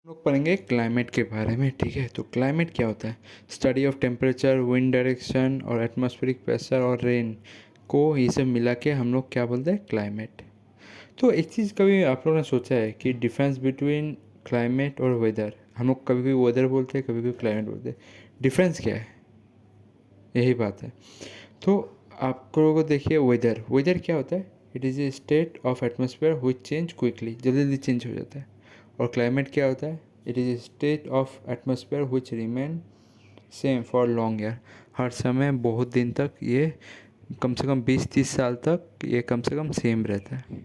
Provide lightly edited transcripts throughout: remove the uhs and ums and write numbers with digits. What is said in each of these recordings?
हम लोग पढ़ेंगे क्लाइमेट के बारे में। ठीक है, तो क्लाइमेट क्या होता है? Study of temperature, wind direction और एटमॉस्फेरिक प्रेशर और रेन को ये सब मिला के हम लोग क्या बोलते हैं? क्लाइमेट। तो एक चीज़ कभी आप लोगों ने सोचा है कि डिफरेंस बिटवीन क्लाइमेट और वेदर? हम लोग कभी कभी वेदर बोलते हैं, कभी कभी क्लाइमेट बोलते हैं। डिफरेंस क्या है? यही बात है। तो आप लोगों को देखिए, वेदर वेदर क्या होता है? It is a state of atmosphere which change quickly, जल्दी जल्दी चेंज हो जाता है। और क्लाइमेट क्या होता है? It is a state of atmosphere which remain same for long year. हर समय बहुत दिन तक ये कम से कम 20-30 साल तक ये कम से कम सेम रहता है।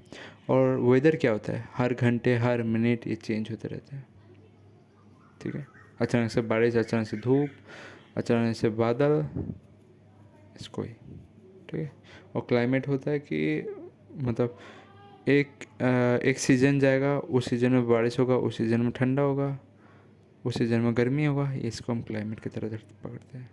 और वेदर क्या होता है? हर घंटे हर मिनट ये चेंज होते रहता है। ठीक है, अचानक से बारिश, अचानक से धूप, अचानक से बादल, इसको ही। ठीक है। और क्लाइमेट होता है कि मतलब एक सीज़न जाएगा, उस सीज़न में बारिश होगा, उस सीज़न में ठंडा होगा, उस सीज़न में गर्मी होगा। इसको हम क्लाइमेट की तरह पकड़ते हैं।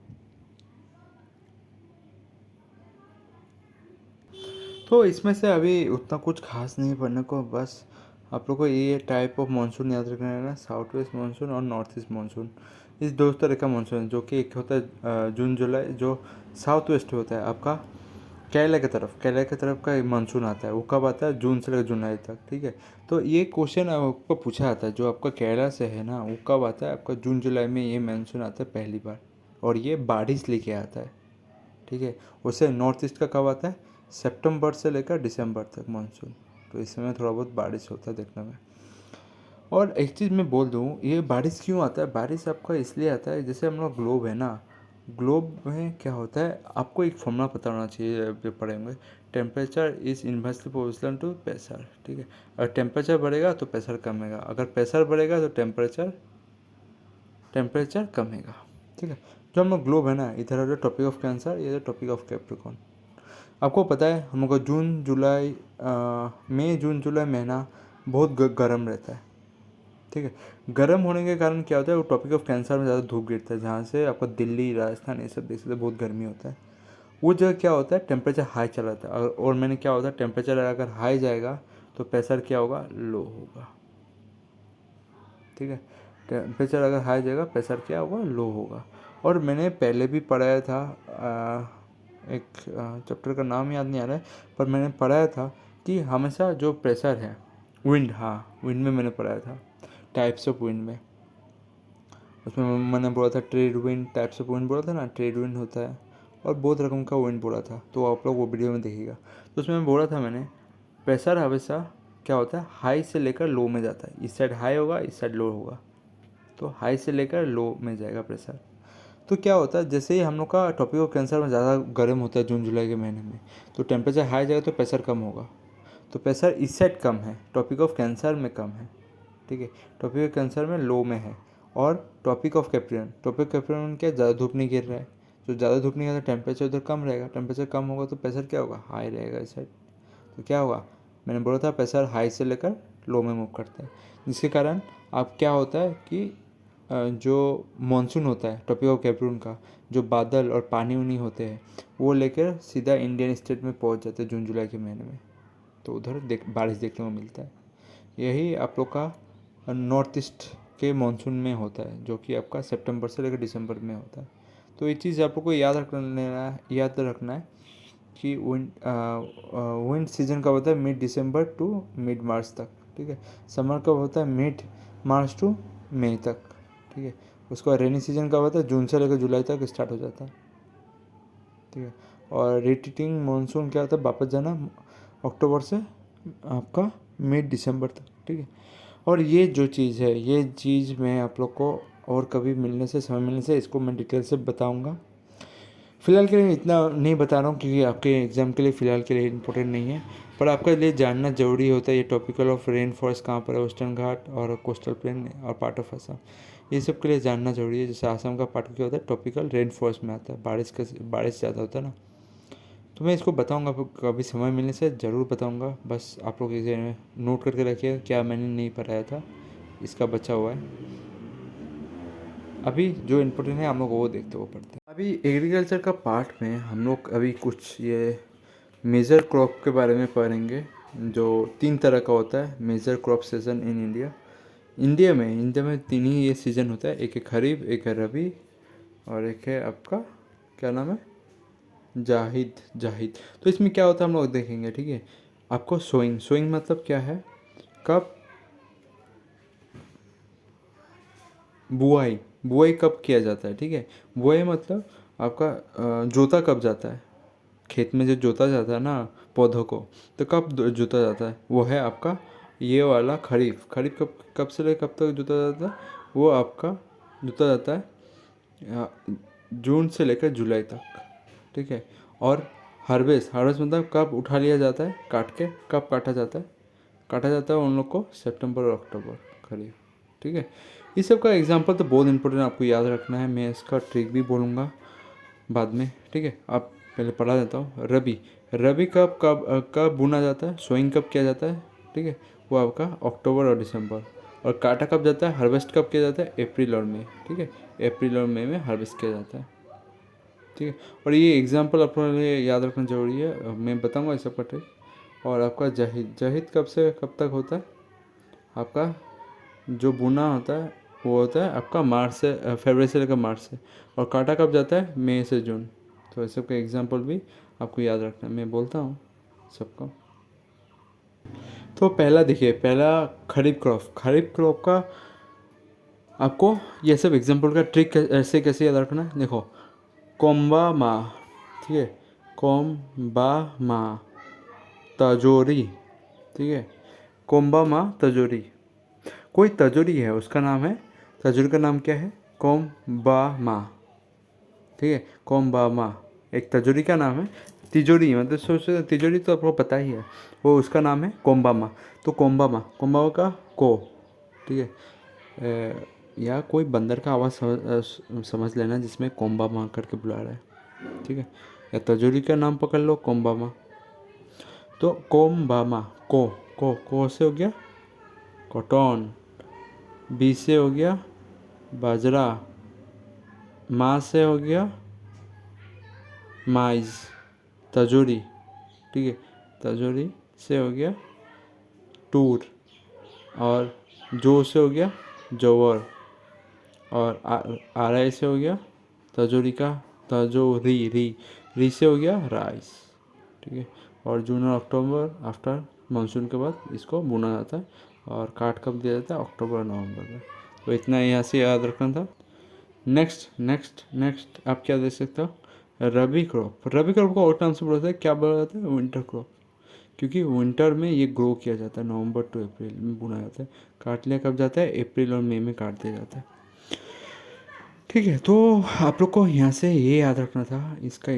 तो इसमें से अभी उतना कुछ खास नहीं पढ़ने को, बस आप लोग को ये टाइप ऑफ मानसून याद रखना है ना, साउथ वेस्ट मानसून और नॉर्थ ईस्ट मानसून। इस दो तरह का मानसून है, जो कि एक होता है जून जुलाई, जो साउथ वेस्ट होता है आपका केरला की तरफ का मानसून आता है। वो कब आता है? जून से लेकर जुलाई तक। ठीक है, तो ये क्वेश्चन आपको पूछा जाता है, जो आपका केरला से है ना, वो कब आता है? आपका जून जुलाई में ये मानसून आता है पहली बार, और ये बारिश लेके आता है। ठीक है, उससे नॉर्थ ईस्ट का कब आता है? सितंबर से लेकर दिसंबर तक मानसून। तो इसमें थोड़ा बहुत बारिश होता है देखने में। और एक चीज़ मैं बोल दूँ, ये बारिश क्यों आता है? बारिश आपका इसलिए आता है, जैसे हम लोग ग्लोब है ना, ग्लोब में क्या होता है, आपको एक फॉर्मूला पता होना चाहिए, जब पढ़ेंगे। Temperature is inversely proportional to pressure. ठीक है, अगर टेम्परेचर बढ़ेगा तो प्रेशर कमेगा, अगर प्रेशर बढ़ेगा तो टेम्परेचर कमेगा। ठीक है, जो हम लोग ग्लोब है ना, इधर है जो टॉपिक ऑफ कैंसर, ये टॉपिक ऑफ कैप्रिकॉन। आपको पता है हम लोग का मई जून जुलाई महीना बहुत गर्म रहता है। ठीक है, गर्म होने के कारण क्या होता है, वो टॉपिक ऑफ कैंसर में ज़्यादा धूप गिरता है, जहाँ से आपका दिल्ली राजस्थान ये सब देख सकते बहुत गर्मी होता है। वो जगह क्या होता है, टेम्परेचर हाई चला जाता है। और मैंने क्या होता है, टेम्परेचर अगर हाई जाएगा तो प्रेशर क्या होगा? लो होगा। ठीक है, टेम्परेचर अगर हाई जाएगा, प्रेशर क्या होगा? लो होगा। और मैंने पहले भी पढ़ाया था, एक चैप्टर का नाम याद नहीं आ रहा है, पर मैंने पढ़ाया था कि हमेशा जो प्रेशर है, विंड, हाँ विंड में मैंने पढ़ाया था, टाइप्स ऑफ विंड में। उसमें मैंने बोला था trade wind, types of wind बोला था ना, ट्रेड विंड होता है और बहुत रकम का विंड बोला था, तो आप लोग वो वीडियो में देखिएगा। तो उसमें बोला था मैंने, प्रेशर हमेशा क्या होता है, हाई से लेकर लो में जाता है। इस साइड हाई होगा, इस साइड लो होगा, तो हाई से लेकर लो में जाएगा प्रेशर। तो क्या होता है, जैसे ही हम लोग का टॉपिक ऑफ कैंसर में ज़्यादा गर्म होता है जून जुलाई के महीने में, तो टेम्परेचर हाई जाएगा तो प्रेशर कम होगा। तो प्रेशर इस साइड कम है, टॉपिक ऑफ कैंसर में कम है। ठीक है, टॉपिक ऑफ कैंसर में लो में है। और टॉपिक ऑफ कैप्रियन में क्या, ज़्यादा धूप नहीं गिर रहा है, तो ज़्यादा धूप नहीं गिर रहा है, टेम्परेचर उधर कम रहेगा, टेम्परेचर कम होगा तो प्रेशर क्या होगा? हाई रहेगा इस साइड। तो क्या होगा, मैंने बोला था प्रेशर हाई से लेकर लो में मूव करता है, जिसके कारण अब क्या होता है कि जो मानसून होता है टॉपिक ऑफ कैप्रियन का, जो बादल और पानी उनी होते हैं, वो लेकर सीधा इंडियन स्टेट में पहुंच जाते हैं जून जुलाई के महीने में। तो उधर बारिश देखने को मिलता है। यही आप लोग का नॉर्थ ईस्ट के मानसून में होता है, जो कि आपका सितंबर से लेकर दिसंबर में होता है। तो ये चीज़ आप लोग को याद रखना है कि विंड सीजन कब होता है? मिड दिसंबर टू मिड मार्च तक। ठीक है, समर कब होता है? मिड मार्च टू मई तक। ठीक है, उसके बाद रेनी सीजन कब होता है? जून से लेकर जुलाई तक स्टार्ट हो जाता है। ठीक है, और रिटीटिंग मानसून क्या होता है? वापस जाना अक्टूबर से आपका मिड दिसंबर तक। ठीक है, और ये जो चीज़ है, ये चीज़ मैं आप लोग को और कभी समय मिलने से इसको मैं डिटेल से बताऊंगा। फ़िलहाल के लिए इतना नहीं बता रहा हूँ, क्योंकि आपके एग्ज़ाम के लिए फ़िलहाल के लिए इम्पोर्टेंट नहीं है, पर आपके लिए जानना ज़रूरी होता है। ये टॉपिकल ऑफ रेन फॉरेस्ट कहाँ पर है, वेस्टर्न घाट और कोस्टल प्लेन और पार्ट ऑफ असम, ये सब के लिए जानना ज़रूरी है। जैसे असम का पार्ट क्या होता है, टॉपिकल रेन फॉरेस्ट में आता है, बारिश ज़्यादा होता है ना। तो मैं इसको बताऊंगा, कभी समय मिलने से ज़रूर बताऊंगा। बस आप लोग इसे नोट करके रखिए, क्या मैंने नहीं पढ़ाया था, इसका बचा हुआ है। अभी जो इम्पोर्टेंट है हम लोग वो देखते वो पढ़ते हैं। अभी एग्रीकल्चर का पार्ट में हम लोग अभी कुछ ये मेजर क्रॉप के बारे में पढ़ेंगे, जो 3 तरह का होता है major crop season in India. India में 3 ही ये सीज़न होता है, एक है खरीफ, एक है रबी और एक है आपका क्या नाम है, जाहिद जाहिद। तो इसमें क्या होता है हम लोग देखेंगे, ठीक है। आपको सोइंग सोइंग मतलब क्या है, कब बुआई बुआई कब किया जाता है, ठीक है। बुआई मतलब आपका जोता कब जाता है, खेत में जो जोता जाता है ना पौधों को, तो कब जोता जाता है, वो है आपका ये वाला खरीफ। खरीफ कब कब से लेकर कब तक जोता जाता है, वो आपका जोता जाता है जून से लेकर जुलाई तक, ठीक है। और हार्वेस्ट हार्वेस्ट मतलब कब उठा लिया जाता है, काट के कब काटा जाता है उन लोग को सितंबर और अक्टूबर, खरीफ, ठीक है। इस सब का एग्जांपल तो बहुत इंपॉर्टेंट आपको याद रखना है, मैं इसका ट्रिक भी बोलूँगा बाद में, ठीक है। आप पहले पढ़ा देता हूँ। रबी रबी कब बुना जाता है, सोइंग कब किया जाता है, ठीक है, वो आपका अक्टूबर और दिसंबर। और काटा कब जाता है, हार्वेस्ट कब किया जाता है, अप्रैल और मई, ठीक है। अप्रैल और मई में हार्वेस्ट किया जाता है, ठीक है। और ये एग्जाम्पल अपने लिए याद रखना जरूरी है, मैं बताऊँगा इस सब का ट्रिक। और आपका जाहिद जाहिद कब से कब तक होता है, आपका जो बुना होता है वो होता है आपका मार्च से फरवरी से लेकर मार्च से। और काटा कब जाता है, मई से जून। तो इस सब का एग्जाम्पल भी आपको याद रखना है, मैं बोलता हूँ सबको। तो पहला देखिए, पहला खरीफ क्रॉप का आपको ये सब एग्जाम्पल का ट्रिक ऐसे कैसे याद रखना है, देखो। कोम्बा मा, ठीक है, कोम्बा मा तजोरी, ठीक है, कोम्बा मा तजोरी। कोई तजोरी है, उसका नाम है, तजोरी का नाम क्या है, कोम्बामा, ठीक है, कोम्बामा एक तजोरी का नाम है। तिजोरी मतलब सोचो, तिजोरी तो आपको पता ही है, वो उसका नाम है कोम्बामा। तो कोम्बामा कोम्बामा का को, ठीक है। या कोई बंदर का आवाज़ समझ लेना जिसमें कोम्बामा करके बुला रहा है, ठीक है। या तजोरी का नाम पकड़ लो कोम्बामा। तो कोम्बामा को से हो गया कॉटन, बी से हो गया बाजरा, माँ से हो गया माइज, तजोरी, ठीक है, तजोरी से हो गया टूर, और जो से हो गया जोवर, और आरआई से हो गया तजोरी का तजोरी, री से हो गया राइस, ठीक है। और जून और अक्टूबर आफ्टर मानसून के बाद इसको बुना जाता है, और काट कब दिया जाता है, अक्टूबर और नवंबर में। तो इतना यहाँ से याद रखना था। नेक्स्ट आप क्या देख सकते हो, रबी क्रॉप को और टर्म से बोला जाता है, क्या बोला जाता है, विंटर क्रॉप। क्योंकि विंटर में ये ग्रो किया जाता है, नवंबर टू अप्रैल में बुना जाता है। काट लिया कब जाता है, अप्रैल और मई में काट दिया जाता है, ठीक है। तो आप लोग को यहाँ से ये याद रखना था, इसका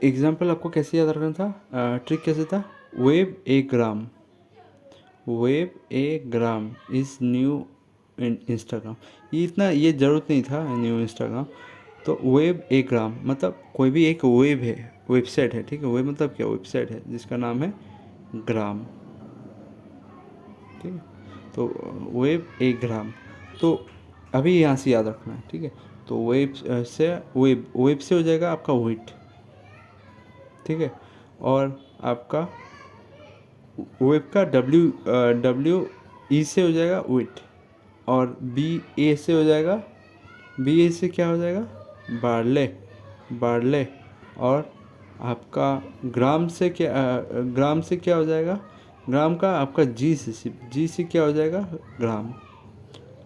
एग्जाम्पल आपको कैसे याद रखना था, ट्रिक कैसे था, web A gram is new Instagram. ये ज़रूरत नहीं था न्यू इंस्टाग्राम। तो वेब ए ग्राम मतलब कोई भी एक वेब है, वेबसाइट है, ठीक है। वेब मतलब क्या, वेबसाइट है जिसका नाम है ग्राम, ठीक है। तो वेब ए ग्राम, तो अभी यहाँ से याद रखना है, ठीक है। तो वेब से हो जाएगा आपका व्हीट, ठीक है। और आपका वेब का डब्ल्यू ई से हो जाएगा व्हीट, और बी ए से हो जाएगा, बी ए से क्या हो जाएगा, बारले। और आपका ग्राम से क्या हो जाएगा, ग्राम का आपका जी से क्या हो जाएगा, ग्राम।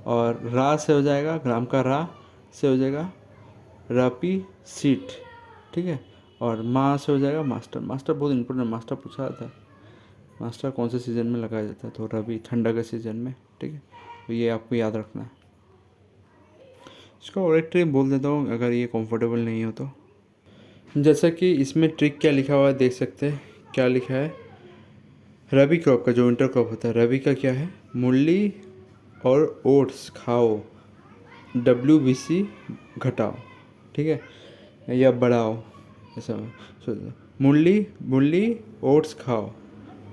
और रा से हो जाएगा, ग्राम का रा से हो जाएगा रापी सीट, ठीक है। और माँ से हो जाएगा मास्टर। मास्टर बहुत इंपॉर्टेंट, मास्टर पूछा जाता है, मास्टर कौन से सीज़न में लगाया जाता है, तो रबी ठंडा के सीज़न में, ठीक है। तो ये आपको याद रखना है। इसका और एक ट्रिक बोल देता हूँ अगर ये कंफर्टेबल नहीं हो तो। जैसा कि इसमें ट्रिक क्या लिखा हुआ है देख सकते हैं, क्या लिखा है, रबी क्रॉप का जो विंटर क्रॉप होता है, रबी का क्या है, मूली और ओट्स खाओ, WBC घटाओ, ठीक है, या बढ़ाओ, ऐसा सोचो। मूली मूली ओट्स खाओ,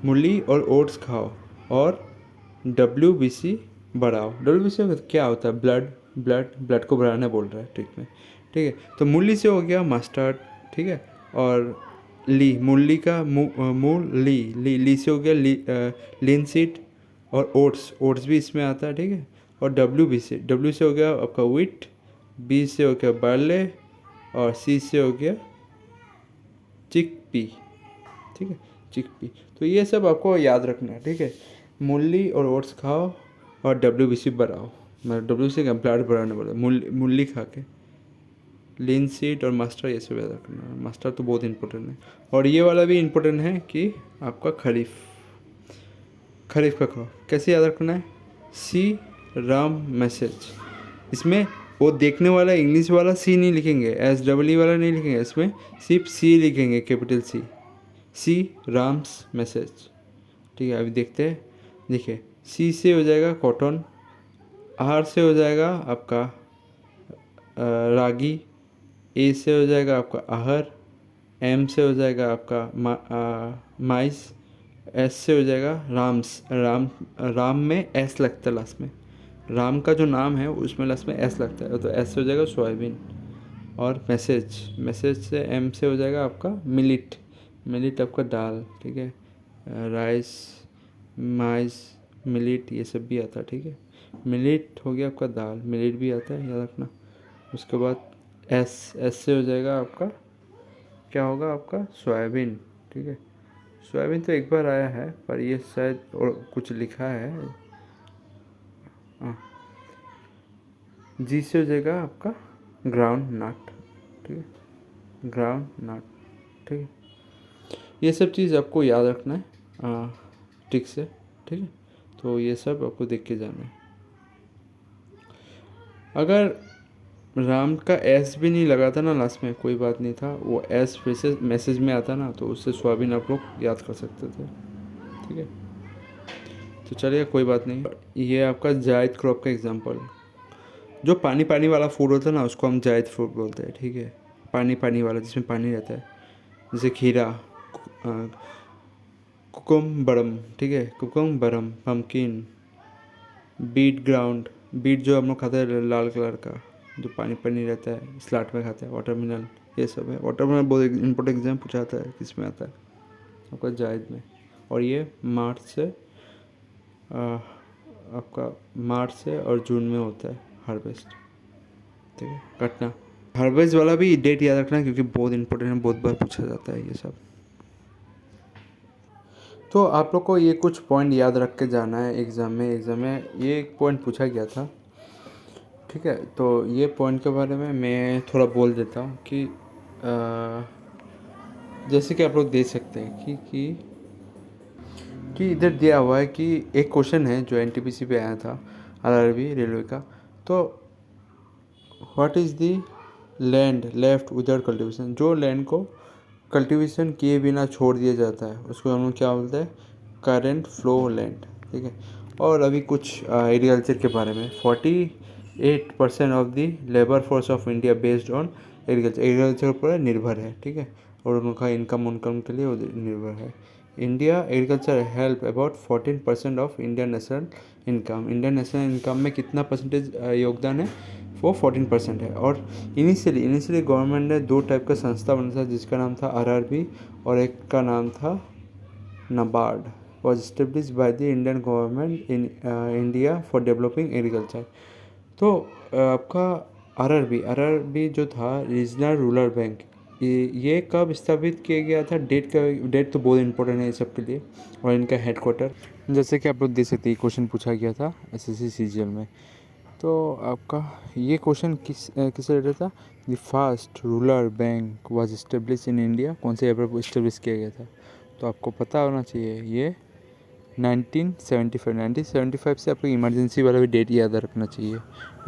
मूली और ओट्स खाओ, और WBC बढ़ाओ। WBC क्या होता है, ब्लड को बढ़ाने बोल रहा है ट्रिक में, ठीक है। तो मूली से हो गया मस्टर्ड, ठीक है। और ली, मूली का मूल ली से हो गया लिनसीड। और ओट्स भी इसमें आता है, ठीक है। और डब्ल्यू से हो गया आपका व्हीट, बी से हो गया बार्ले, और सी से हो गया चिकपी, ठीक है, चिकपी। तो ये सब आपको याद रखना है, ठीक है। मूली और ओट्स खाओ और WBC बढ़ाओ, मतलब WBC का ब्लड बढ़ाने वाला मूली खा के। लिनसीड और मस्टर्ड ये सब याद रखना है, मस्टर्ड तो बहुत इंपॉर्टेंट है। और ये वाला भी इम्पोर्टेंट है कि आपका खरीफ का खाओ। कैसे याद रखना है? सी राम मैसेज। इसमें वो देखने वाला इंग्लिश वाला सी नहीं लिखेंगे, SEE वाला नहीं लिखेंगे, इसमें सिर्फ सी लिखेंगे, कैपिटल सी राम्स मैसेज, ठीक है। अभी देखते हैं, देखिए, सी से हो जाएगा कॉटन, आर से हो जाएगा आपका रागी, ए से हो जाएगा आपका आहर, एम से हो जाएगा आपका माइस, एस से हो जाएगा राम में एस लगता है लास्ट में। राम का जो नाम है उसमें लास्ट में एस लगता है, तो एस से हो जाएगा सोयाबीन। और मैसेज से एम से हो जाएगा आपका मिलिट आपका दाल, ठीक है। राइस, माइस, मिलिट ये सब भी आता है, ठीक है। मिलिट हो गया आपका दाल, मिलिट भी आता है, याद रखना। उसके बाद एस से हो जाएगा आपका, क्या होगा आपका, सोयाबीन, ठीक है। सोयाबीन तो एक बार आया है, पर ये शायद और कुछ लिखा है। हाँ, जी से हो जाएगा आपका ग्राउंड नट, ठीक है, ग्राउंड नट, ठीक है। ये सब चीज़ आपको याद रखना है ठीक से, ठीक है। तो ये सब आपको देख के जाना है। अगर राम का एस भी नहीं लगा था ना लास्ट में, कोई बात नहीं था, वो एस फिर से मैसेज में आता ना, तो उससे सोयाबीन आप लोग याद कर सकते थे, ठीक है। तो चलिए, कोई बात नहीं। ये आपका जायद क्रॉप का एग्जांपल, जो पानी वाला फूड होता है ना, उसको हम जायद फ्रूट बोलते हैं, ठीक है। पानी वाला, जिसमें पानी रहता है, जैसे खीरा, कुकुम्बरम, ठीक है, कुकुम्बरम, पम्पकिन, बीट जो हम लोग खाते हैं लाल कलर का, जो पानी रहता है, सलाद में खाते हैं, वाटरमेलन, ये सब है। वाटरमेलन बहुत इंपॉर्टेंट एग्जाम पूछा जाता है, किस में आता है आपका जायद में। और ये मार्च से और जून में होता है हार्वेस्ट, ठीक है, कटना। हार्वेस्ट वाला भी डेट याद रखना, क्योंकि बहुत इंपॉर्टेंट है, बहुत बार पूछा जाता है ये सब। तो आप लोग को ये कुछ पॉइंट याद रख के जाना है एग्ज़ाम में ये एक पॉइंट पूछा गया था, ठीक है। तो ये पॉइंट के बारे में मैं थोड़ा बोल देता हूँ कि जैसे कि आप लोग देख सकते हैं कि इधर दिया हुआ है कि एक क्वेश्चन है जो NTPC पे आया था, RRB रेलवे का। तो what is the land left without cultivation, जो लैंड को कल्टीवेशन किए बिना छोड़ दिया जाता है, उसको हम लोग क्या बोलते हैं, करंट फ्लो लैंड, ठीक है। और अभी कुछ एग्रीकल्चर के बारे में, 48% of the labour force of India based on agriculture पर निर्भर है, ठीक है। और उनका इनकम के लिए वो निर्भर है। India agriculture help about 14% of Indian national income में कितना परसेंटेज योगदान है, वो 14% है। और इनिशियली गवर्नमेंट ने 2 टाइप का संस्था बना था, जिसका नाम था RRB और एक का नाम था NABARD, was establish by the Indian government in India for developing agriculture. तो आपका RRB जो था, रीजनल रूरल बैंक, ये कब स्थापित किया गया था, डेट तो बहुत इंपॉर्टेंट है इस सब के लिए। और इनका हेडक्वार्टर, जैसे कि आप लोग देख सकते हैं, क्वेश्चन पूछा गया था SSC CGL में। तो आपका ये क्वेश्चन किस रिलेटेड था, the first rural bank was establish in India, कौन से ईयर पर इस्टेब्लिश किया गया था। तो आपको पता होना चाहिए, ये 1975 से आपको इमरजेंसी वाला भी डेट याद रखना चाहिए,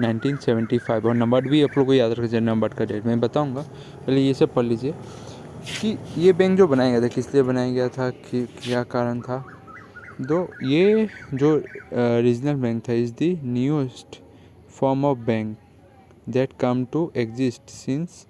1975। और नंबर भी आप लोग को याद रखना चाहिए, नंबर का डेट मैं बताऊंगा, पहले ये सब पढ़ लीजिए कि ये बैंक जो बनाया गया था, किस लिए बनाया गया था, कि क्या कारण था। ये जो रीजनल बैंक था, is the newest form of bank that come to exist since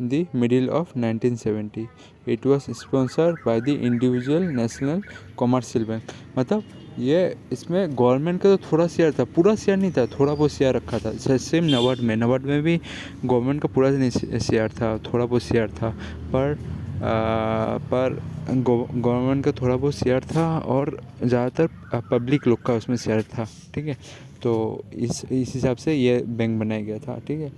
the middle of 1970. It was sponsored by the individual national commercial bank. मतलब ये इसमें गवर्नमेंट का तो थोड़ा शेयर था, पूरा शेयर नहीं था, थोड़ा बहुत शेयर रखा था। सेम नबार्ड में भी गवर्नमेंट का पूरा नहीं शेयर था, थोड़ा बहुत शेयर था। पर पर गवर्नमेंट का थोड़ा बहुत शेयर था और ज़्यादातर पब्लिक लोग का उसमें शेयर था, ठीक है। तो इस हिसाब से ये बैंक बनाया गया था, ठीक है।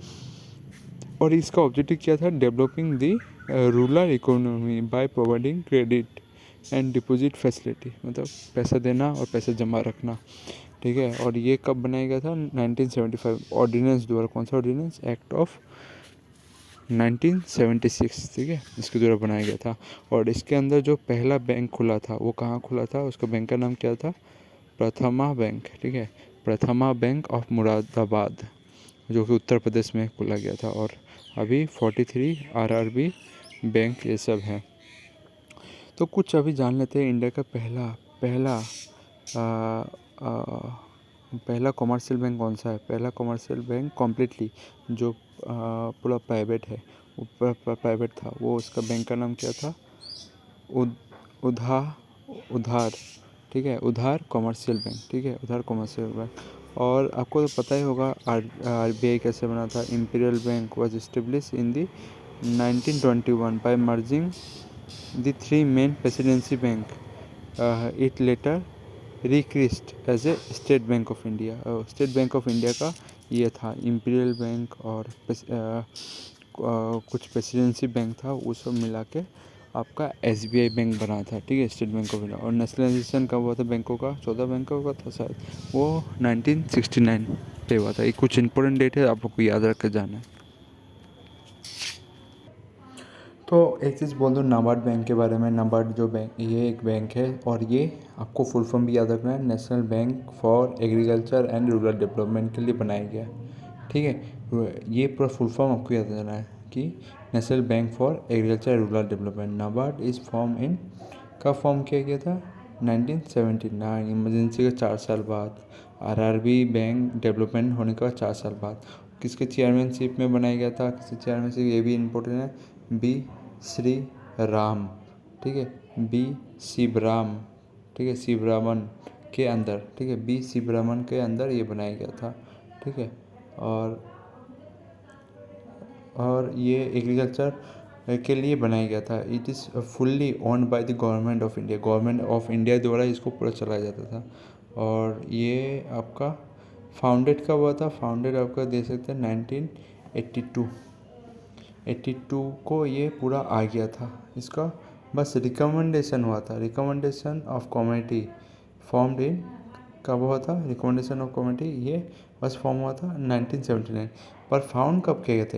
और इसका ऑब्जेक्टिव क्या था, developing the rural economy by providing credit and deposit facility, मतलब पैसा देना और पैसा जमा रखना, ठीक है। और ये कब बनाया गया था, 1975 ऑर्डिनेंस द्वारा। कौन सा ऑर्डिनेंस, एक्ट ऑफ 1976, ठीक है, इसके द्वारा बनाया गया था। और इसके अंदर जो पहला बैंक खुला था वो कहाँ खुला था, उसका बैंक का नाम क्या था, प्रथमा बैंक, ठीक है, प्रथमा बैंक ऑफ मुरादाबाद, जो कि उत्तर प्रदेश में खोला गया था। और अभी 43 आरआरबी बैंक ये सब है। तो कुछ अभी जान लेते हैं इंडिया का पहला पहला आ, आ, पहला कॉमर्शियल बैंक कौन सा है। पहला कॉमर्शियल बैंक कम्प्लीटली जो पूरा प्राइवेट है, वो प्राइवेट था, वो उसका बैंक का नाम क्या था, उद उधा उधार, ठीक है, उधार कॉमर्शियल बैंक, ठीक है, उधार कॉमर्शियल बैंक। और आपको तो पता ही होगा आरबीआई कैसे बना था। Imperial bank was established in the 1921 by merging the three main presidency bank. It later rechristened as a state bank of India. State bank of India का ये था इंपीरियल बैंक, और कुछ प्रेसिडेंसी बैंक था, वो सब मिला के आपका एसबीआई बैंक बना था, ठीक है, स्टेट बैंक ऑफ इंडिया। और नेशनलाइजेशन कब हुआ था बैंकों का, 14 बैंकों का था शायद, वो 1969 पे हुआ था। ये कुछ इंपॉर्टेंट डेट है, आप लोग को याद रख के जाना है। तो एक चीज़ बोल दूँ नाबार्ड बैंक के बारे में। नाबार्ड जो बैंक, ये एक बैंक है, और ये आपको फुल फॉर्म भी याद रखना है, national bank for agriculture and rural development के लिए बनाया गया, ठीक है। ये पूरा फुल फॉर्म आपको याद रखना है कि national bank for agriculture and rural development. NABARD is form in, कब फॉर्म किया गया था, 1979, इमरजेंसी के 4 साल बाद, आरआरबी बैंक डेवलपमेंट होने का 4 साल बाद। किसके चेयरमैनशिप में बनाया गया था, किसके चेयरमैनशिप, ये भी इम्पोर्टेंट है, बी श्री राम, ठीक है, बी शिवराम, ठीक है, शिवरामन के अंदर, ठीक है, बी शिवरामन के अंदर ये बनाया गया था, ठीक है। और ये एग्रीकल्चर के लिए बनाया गया था। It is fully owned by the government of India, government of India द्वारा इसको पूरा चलाया जाता था। और ये आपका फाउंडेड कब हुआ था, फाउंडेड आपका दे सकते हैं 1982, 82 को ये पूरा आ गया था। इसका बस रिकमेंडेशन हुआ था, recommendation of committee formed in, कब हुआ था रिकमेंडेशन ऑफ कमेटी, ये बस फॉर्म हुआ था 1979, पर फाउंड कब किया गया था,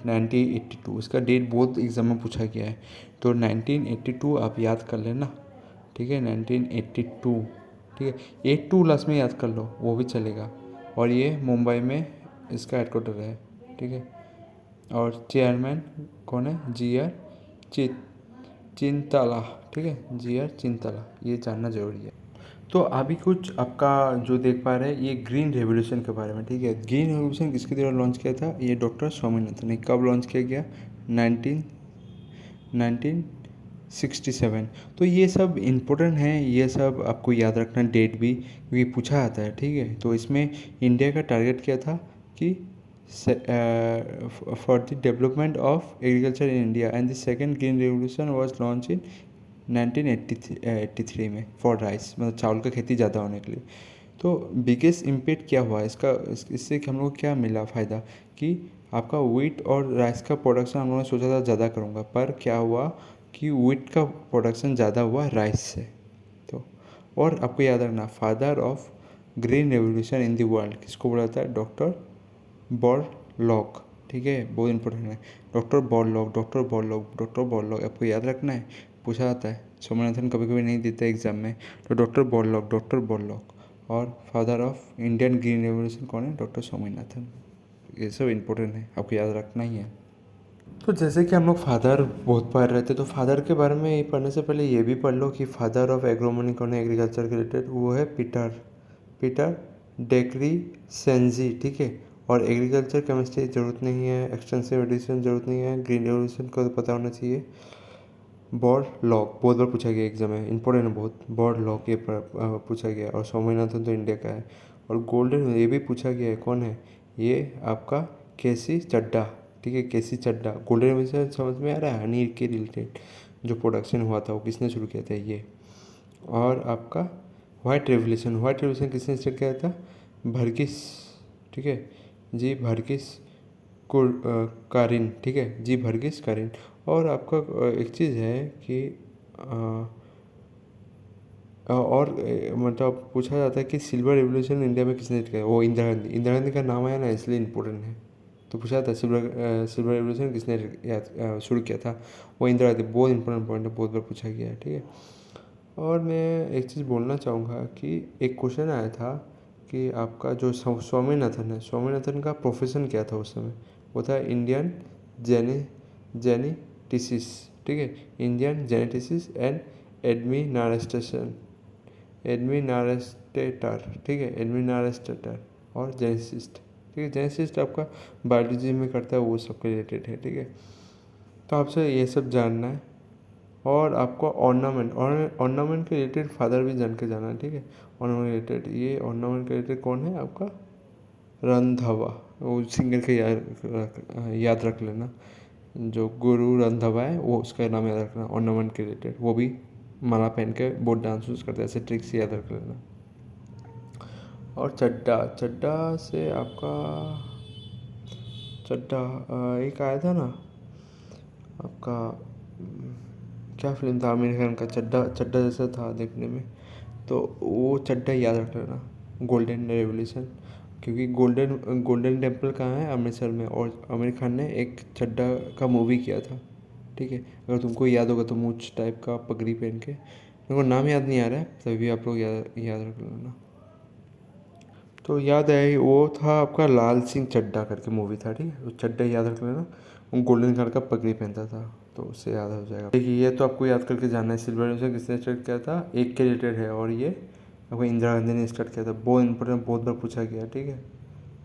1982। इसका डेट बहुत एग्जाम में पूछा गया है, तो 1982 आप याद कर लेना, ठीक है, 1982, ठीक है, 82 लास्ट में याद कर लो वो भी चलेगा। और ये मुंबई में इसका हेडक्वार्टर है, ठीक है। और चेयरमैन कौन है, जी आर चिंताला, ठीक है, जी आर चिंताला, ये जानना जरूरी है। तो अभी कुछ आपका जो देख पा रहे हैं ये ग्रीन रेवोल्यूशन के बारे में, ठीक है। ग्रीन रेवोल्यूशन किसके द्वारा लॉन्च किया था, ये डॉक्टर स्वामीनाथन ने। कब लॉन्च किया गया, 1967। तो ये सब इम्पोर्टेंट है, ये सब आपको याद रखना, डेट भी, क्योंकि पूछा आता है, ठीक है। तो इसमें इंडिया का टारगेट क्या था कि for the development of agriculture in India, and the second green revolution was launch in 1983 में फॉर राइस, मतलब चावल का खेती ज़्यादा होने के लिए। तो बिगेस्ट इम्पैक्ट क्या हुआ इसका, इससे हम लोग को क्या मिला फ़ायदा, कि आपका व्हीट और राइस का प्रोडक्शन हम लोगों ने सोचा था ज़्यादा करूँगा, पर क्या हुआ कि व्हीट का प्रोडक्शन ज़्यादा हुआ राइस से। तो और आपको याद रखना, father of green revolution in the world किसको बोला था, डॉक्टर बॉरलॉग, ठीक है, बहुत इंपॉर्टेंट है, doctor Borlaug, doctor Borlaug, doctor Borlaug आपको याद रखना है, पूछा जाता है। स्वामीनाथन कभी कभी नहीं देते एग्जाम में, तो डॉक्टर बॉरलॉग, डॉक्टर बॉरलॉग। और father of Indian green revolution कौन है, डॉक्टर स्वामीनाथन। ये सब इंपॉर्टेंट है, आपको याद रखना ही है। तो जैसे कि हम लोग फादर बहुत पढ़ रहे थे, तो फादर के बारे में पढ़ने से पहले ये भी पढ़ लो कि फादर ऑफ एग्रोनॉमी कौन है एग्रीकल्चर के रिलेटेड, वो है पीटर पीटर डेक्री सेंजी, ठीक है। और एग्रीकल्चर केमिस्ट्री ज़रूरत नहीं है, एक्सटेंसिव एडिशन ज़रूरत नहीं है, ग्रीन रेवोल्यूशन को तो पता होना चाहिए। बॉर्ड लॉक बहुत बार पूछा गया एग्जाम में, इंपॉर्टेंट है बहुत, बॉर्ड लॉक ये पूछा गया। और स्वामीनाथन तो इंडिया का है। और गोल्डन ये भी पूछा गया है, कौन है ये आपका, केसी चड्डा, ठीक है, केसी चड्डा। गोल्डन रेवोल्यूशन समझ में आ रहा है, हनी के रिलेटेड। जो प्रोडक्शन हुआ था वो किसने शुरू किया था, ये। और आपका व्हाइट रेवोल्यूशन किसने स्टार्ट किया था, भर्गिस, ठीक है जी, भर्गिस कारिन, ठीक है जी, भर्गिस कारिन। और आपका एक चीज़ है कि और मतलब पूछा जाता है कि सिल्वर रेवोल्यूशन इंडिया में किसने किया, वो इंदिरा गांधी का नाम आया ना इसलिए इम्पोर्टेंट है। तो पूछा था सिल्वर रेवोल्यूशन किसने याद शुरू किया था, वो इंदिरा गांधी। बहुत इंपॉर्टेंट पॉइंट है, बहुत बार पूछा गया है, ठीक है। और मैं एक चीज़ बोलना चाहूँगा कि एक क्वेश्चन आया था कि आपका जो स्वामीनाथन है, स्वामीनाथन का प्रोफेशन क्या था उस समय, वो था इंडियन जेनेटिसिस, ठीक है, इंडियन जेनेटिसिस एंड एडमिनास्ट्रेशन, एडमिनास्ट्रेटर, ठीक है, एडमिनास्ट्रेटर और जेनेसिस्ट, ठीक है। जेनेसिस्ट आपका बायोलॉजी में करता है, वो सबके रिलेटेड है, ठीक है। तो आपसे ये सब जानना है। और आपको ऑर्नामेंट के रिलेटेड फादर भी जान के जाना है, ठीक है। ऑर्नामेंट रिलेटेड, ये ऑर्नामेंट के रिलेटेड कौन है आपका, रंधावा, वो सिंगर के याद रख लेना, जो गुरु रंधावा है वो उसका नाम याद रखना। ऑर्नामेंट के रिलेटेड वो भी माला पहन के बहुत डांस वांस करते हैं, ऐसे ट्रिक्स याद रख लेना। और चड्डा, चड्डा से आपका चड्डा एक आया था ना आपका, क्या फिल्म था आमिर खान का, चड्डा, चड्डा जैसा था देखने में, तो वो चड्डा याद रख लेना, गोल्डन रेवोल्यूशन। क्योंकि गोल्डन गोल्डन टेम्पल कहाँ है, अमृतसर में, और आमिर खान ने एक चड्डा का मूवी किया था, ठीक है। अगर तुमको याद होगा तो मूछ टाइप का पगड़ी पहन के, मेरे को नाम याद नहीं आ रहा है, तभी आप लोग याद रख लेना। तो याद है वो था आपका लाल सिंह चड्ढा करके मूवी था, ठीक है। तो चड्ढा याद रख लेना, वो गोल्डन कलर का पगड़ी पहनता था, तो उससे याद हो जाएगा। देखिए ये तो आपको याद करके जानना है, सिल्वर रेवोल्यूशन किसने स्टार्ट किया था, एक के रिलेटेड है, और ये आपको इंदिरा गांधी ने स्टार्ट किया था। बहुत इंपॉर्टेंट, बहुत बार पूछा गया, ठीक है।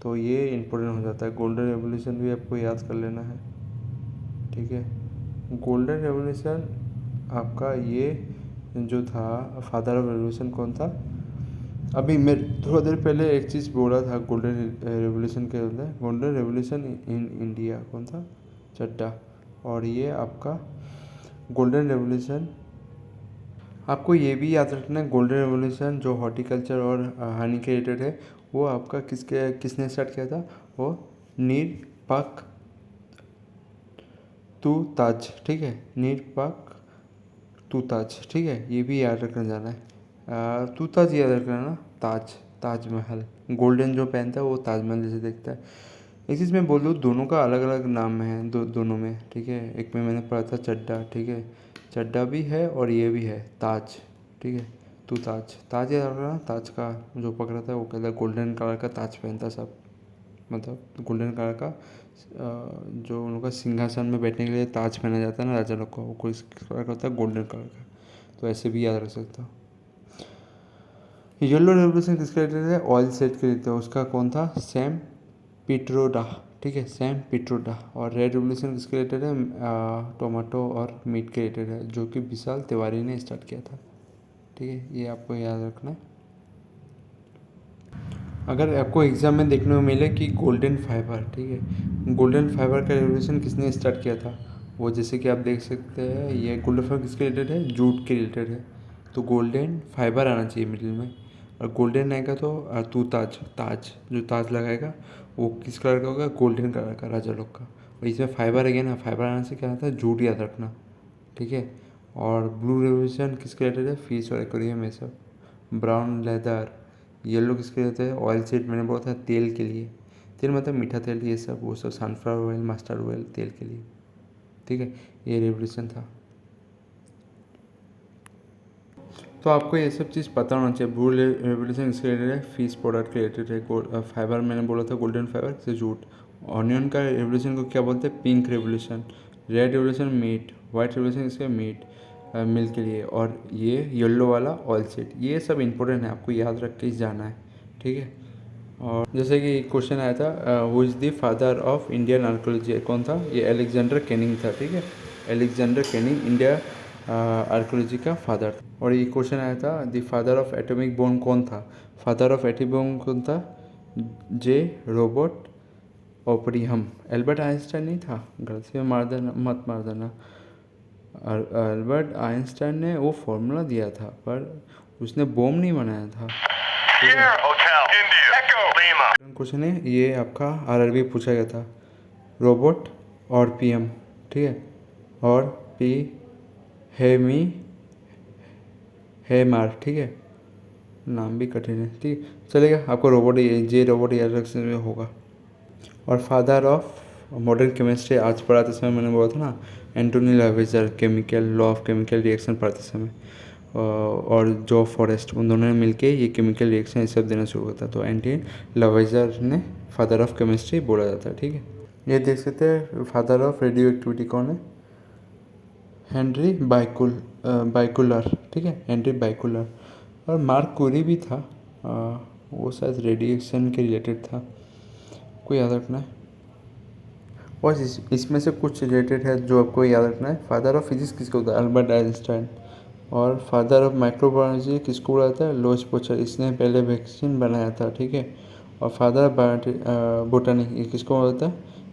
तो ये इंपॉर्टेंट हो जाता है। गोल्डन रेवोल्यूशन भी आपको याद कर लेना है, ठीक है। गोल्डन रेवोल्यूशन आपका ये जो था, फादर ऑफ रेवोल्यूशन कौन था, अभी मैं थोड़ा देर पहले एक चीज़ बोला था गोल्डन रेवोल्यूशन के अंदर, गोल्डन रेवोल्यूशन इन इंडिया कौन था, चड्डा। और ये आपका गोल्डन रेवोल्यूशन, आपको ये भी याद रखना है, गोल्डन रेवोल्यूशन जो हॉर्टिकल्चर और हनी के रिलेटेड है, वो आपका किसने स्टार्ट किया था, वो नीर पाक तू ताज, ठीक है, नीर पाक तू ताज, ठीक है। ये भी याद रखना जाना है, तू ताज याद रखना ना, ताज, ताजमहल, गोल्डन जो पहनता है वो ताजमहल जैसे दिखता है। एक चीज़ मैं बोल दूँ, दोनों का अलग अलग नाम है, दोनों में, ठीक है। एक में मैंने पढ़ा था चड्डा, ठीक है, चड्डा भी है और ये भी है ताज, ठीक है। तू ताज, ताज याद रखना, ताज का जो पकड़ा था वो कहता है गोल्डन कलर का ताज पहनता सब, मतलब गोल्डन कलर का जो उनका सिंहासन में बैठने के लिए ताज पहना जाता है ना राजा लोग को, वो कोई कलर का होता है, गोल्डन कलर का। तो ऐसे भी याद रख सकता हूँ। येलो रेवोल्यूशन किसके रिलेटेड है, ऑयल सेट के रिलेटेड, उसका कौन था, सैम पिट्रोडा, ठीक है, सैम पिट्रोडा। और रेड रेवोल्यूशन किसके रिलेटेड है, टोमेटो और मीट के रिलेटेड है, जो कि विशाल तिवारी ने स्टार्ट किया था, ठीक है। ये आपको याद रखना है। अगर आपको एग्जाम में देखने को मिले कि गोल्डन फाइबर, ठीक है, गोल्डन फाइबर का रेवोल्यूशन किसने स्टार्ट किया था, वो जैसे कि आप देख सकते हैं, ये गोल्डन फाइबर किसके रिलेटेड है, जूट के रिलेटेड है। तो गोल्डन फाइबर आना चाहिए मिडिल में, और गोल्डन आएगा तो तू ताज, ताज जो ताज लगाएगा वो किस कलर का होगा, गोल्डन कलर का, राजा लोग का। और इसमें फाइबर है ना, फाइबर आने से क्या आता है, जूट याद रखना, ठीक है। और ब्लू रेवोल्यूशन किसके रिलेटेड है, फिश और एक्वेरियम, ये सब। ब्राउन लेदर, येलो किसके रहते हैं, ऑयल सीड, मैंने बोला था तेल के लिए, तेल मतलब मीठा तेल, ये सब वो सब, सनफ्लावर ऑयल, मस्टर्ड ऑयल, तेल के लिए, ठीक है। ये रेवोल्यूशन था। तो आपको ये सब चीज़ पता होना चाहिए। ब्लू रेवोल्यूशन इसके रिलेटेड है, फिश प्रोडक्ट के रिलेटेड है, फाइबर मैंने बोला था गोल्डन फाइबर से जूट। ऑनियन का रेवोल्यूशन को क्या बोलते हैं, pink revolution. Red revolution meat, white revolution इसके मीट, मिल्क के लिए। और ये येलो वाला ऑयल सीड, ये सब इंपॉर्टेंट है, आपको याद रख के ही जाना है, ठीक है। और जैसे कि क्वेश्चन आया था, who is the father of Indian archaeology, कौन था, ये अलेक्जेंडर केनिंग था, ठीक है। अलेक्जेंडर केनिंग इंडिया आर्कोलॉजी का फादर था। और ये क्वेश्चन आया था, the father of atomic bomb कौन था, फादर ऑफ एटॉमिक बॉम्ब कौन था, जे रोबोट ओपरिहम। एल्बर्ट आइंस्टाइन नहीं था, गलती में मार देना, मत मार देना। अल्बर्ट आइंस्टाइन ने वो फॉर्मूला दिया था पर उसने बॉम्ब नहीं बनाया था। क्वेश्चन है ये आपका आरआरबी पूछा गया था। रोबोट और पीएम, ठीक है, और पी हेमी हेमार, ठीक है, नाम भी कठिन है, ठीक है, चलेगा, आपको रोबोट जे रोबोट याद रखने में होगा। और फादर ऑफ मॉडर्न केमिस्ट्री आज पढ़ाते समय मैंने बोला था ना, Antoine Lavoisier, chemical law of chemical reaction पढ़ाते समय, और जो फॉरेस्ट, उन दोनों ने मिलके ये केमिकल रिएक्शन ये सब देना शुरू करता। तो एंटोनी लावेजर ने फादर ऑफ केमिस्ट्री बोला जाता है, ठीक है। ये देख सकते हैं फादर ऑफ रेडियो एक्टिविटी कौन है, हेनरी बाइकुलर, ठीक है, हेनरी बाइकुलर। और मार्क क्यूरी भी था, वो शायद रेडिएशन के रिलेटेड था, आपको याद रखना है। और इसमें से कुछ रिलेटेड है जो आपको याद रखना है। फादर ऑफ फिजिक्स किसको होता है, अल्बर्ट आइंस्टाइन। और फादर ऑफ माइक्रोबायोलॉजी किसको बोला जाता है, लुईस पास्चर, इसने पहले वैक्सीन बनाया था, ठीक है। और फादर ऑफ बोटानी ये किसको बोलता है,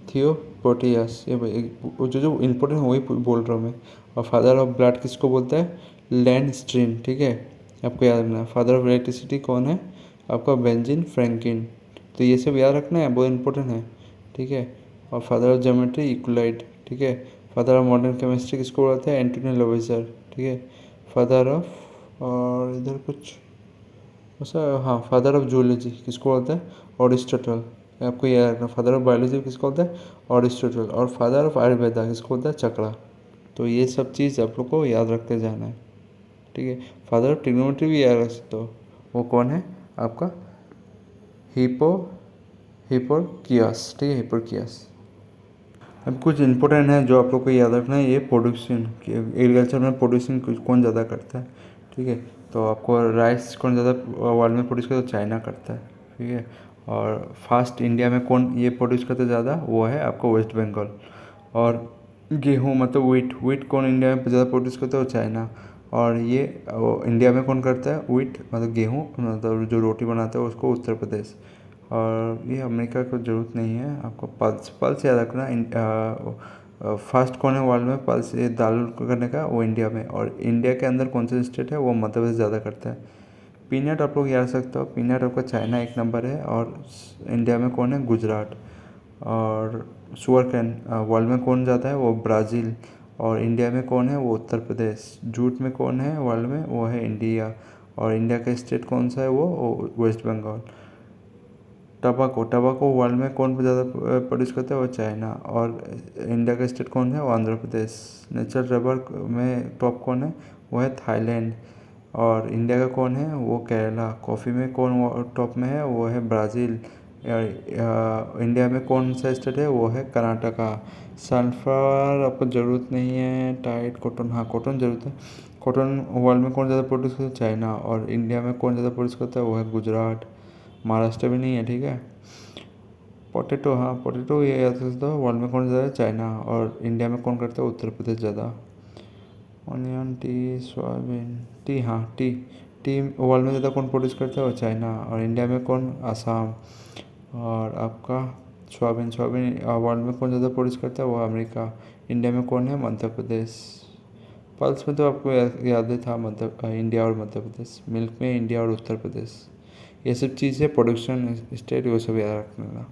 थियो प्रोटियस। ये जो इम्पोर्टेंट वही बोल रहा हूँ मैं। और फादर ऑफ ब्लड किसको बोलता है, लैंड स्ट्रीन, ठीक है, आपको याद रखना है। फादर ऑफ इलेक्ट्रिसिटी कौन है, आपका बेंजामिन फ्रैंकलिन। तो ये सब याद रखना है, बहुत इंपॉर्टेंट है, ठीक है। और फादर ऑफ ज्योमेट्री यूक्लिड, ठीक है। फादर ऑफ मॉडर्न केमिस्ट्री किसको बोलते हैं, एंटोनी लावेजर, ठीक है। फादर ऑफ, और इधर कुछ ऐसा, हाँ, फादर ऑफ जूलॉजी किसको बोलते हैं, अरिस्टोटल, आपको याद रखना। फादर ऑफ बायोलॉजी किसको बोलते हैं, अरिस्टोटल। और फादर ऑफ आयुर्वेदा किसको बोलता है, चक्रा। तो ये सब चीज़ आप लोग को याद रखते जाना है, ठीक है। फादर ऑफ ट्रिग्नोमेट्री भी याद रख सकते हो, वो कौन है आपका, हिप्पोरकियास, ठीक है, हिप्पोरकियास। अब कुछ इंपॉर्टेंट है जो आप लोग को याद रखना है। ये प्रोड्यूसन, एग्रीकल्चर में प्रोड्यूसन कौन ज़्यादा करता है, ठीक है। तो आपको राइस कौन ज़्यादा वर्ल्ड में प्रोड्यूस करता है, तो चाइना करता है, ठीक है। और फास्ट इंडिया में कौन ये प्रोड्यूस करता है ज़्यादा, वो है आपको वेस्ट बंगाल। और गेहूँ मतलब वीट कौन इंडिया में ज़्यादा प्रोड्यूस करता है, वो चाइना। और ये इंडिया में कौन करता है, वीट मतलब गेहूँ, मतलब जो रोटी बनाता है उसको उत्तर प्रदेश। और ये अमेरिका को ज़रूरत नहीं है, आपको पल्स याद रखना। फर्स्ट कौन है वर्ल्ड में पल्स ये दाल करने का, वो इंडिया में। और इंडिया के अंदर कौन सा स्टेट है, वो मध्य प्रदेश ज़्यादा करता है। पीनट आप लोग याद रख सकते हो, पीनट आपका चाइना 1 नंबर है, और इंडिया में कौन है, गुजरात। और शुगर कैन वर्ल्ड में कौन जाता है, वो ब्राज़ील। और इंडिया में कौन है, वो उत्तर प्रदेश। जूट में कौन है वर्ल्ड में, वो है इंडिया। और इंडिया का स्टेट कौन सा है, वो वेस्ट बंगाल। टबाको वर्ल्ड में कौन ज़्यादा प्रोड्यूस करता है, वो चाइना। और इंडिया का स्टेट कौन है, वो आंध्र प्रदेश। नेचुरल रबर में टॉप कौन है, वो है थाईलैंड। और इंडिया का कौन है, वो केरला। कॉफ़ी में कौन टॉप में है, वो है ब्राज़ील। इंडिया में कौन सा स्टेट है, वो है कर्नाटका। सनफ्लावर आपको ज़रूरत नहीं है। टाइट कॉटन, हाँ कॉटन ज़रूरत है। कॉटन वर्ल्ड में कौन ज़्यादा प्रोड्यूस करता है, चाइना। और इंडिया में कौन ज़्यादा प्रोड्यूस करता है, वो है गुजरात। महाराष्ट्र भी नहीं है, ठीक है। पोटैटो, हाँ पोटैटो ये याद रख सकते हो, वर्ल्ड में कौन ज़्यादा है, चाइना। और इंडिया में कौन करता है, उत्तर प्रदेश ज़्यादा। ऑनियन, टी, सोयाबीन, टी, हाँ टी वर्ल्ड में ज़्यादा कौन प्रोड्यूस करता है, वो चाइना। और इंडिया में कौन, आसाम। और आपका सोयाबीन वर्ल्ड में कौन ज़्यादा प्रोड्यूस करता है, वो अमेरिका। इंडिया में कौन है, मध्य प्रदेश। पल्स में तो आपको याद ही था, इंडिया और मध्य प्रदेश। मिल्क में इंडिया और उत्तर प्रदेश। ये सब चीज़ें प्रोडक्शन स्टेट वो सब याद रखना।